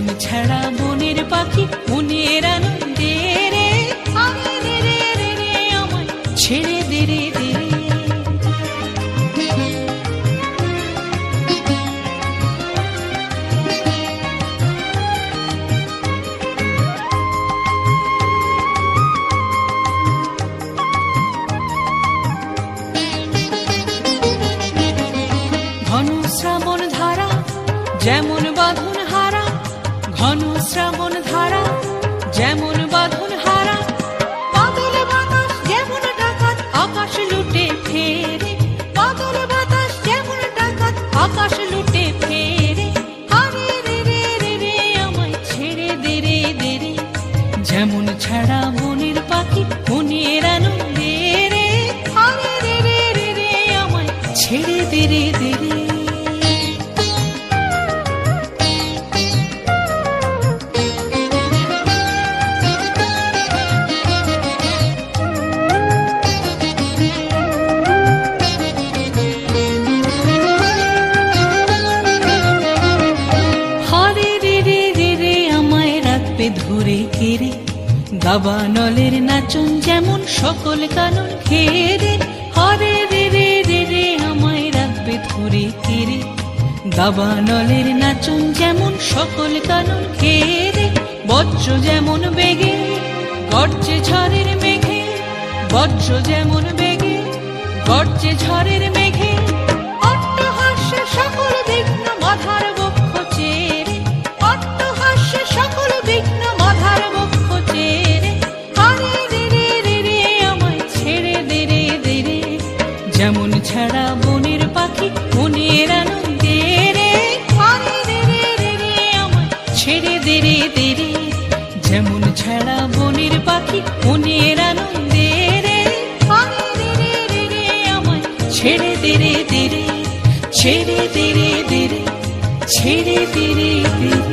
যেমন ছাড়া বনের পাখি মনের আনন্দে রে, আরে রে রে রে রে আমায় ছেড়ে দে রে দে রে। ঘন শ্রাবণ ধারা যেমন বাঁধন হারা, ঘন শ্রাবণ ধারা যেমন বাঁধন হারা, বাদল বাতাস যেমন ডাকাত আকাশ লুটে ফেরে, বাদল বাতাস যেমন ডাকাত আকাশ লুটে ফেরে, আরে রে রে রে রে আমায় ছেড়ে দে রে দে রে। যেমন ছাড়া বনের পাখি মনের আনন্দে রে, আরে রে রে রে রে আমায় ছেড়ে দে রে দে রে। ধরে কেড়ে দাবানলের নাচন যেমন সকল কানন ঘেরে, হরে রে রে রে রে আমায় রাখবে ধরে কেড়ে দাবানলের নাচন যেমন সকল কানন ঘেরে। বজ্র যেমন বেগে গর্জে ঝড়ের মেঘে, বজ্র যেমন বেগে গর্জে ঝড়ের মেঘে, অট্টহাস্যে সকল বিঘ্ন বাধার বক্ষ চেরে, অট্টহাস্যে সকল বিঘ্ন বাধার বক্ষ চেরে, আরে রে রে রে রে আমায় ছেড়ে দে রে দে রে। যেমন ছাড়া বনের পাখি মনের আনন্দে রে, আরে রে রে রে রে আমায় ছেড়ে দে রে দে রে। যেমন ছাড়া বনের পাখি মনের আনন্দে রে, আরে রে রে রে রে আমায় ছেড়ে দে রে দে রে, ছেড়ে দে রে দে রে, ছেড়ে দে রে দে রে।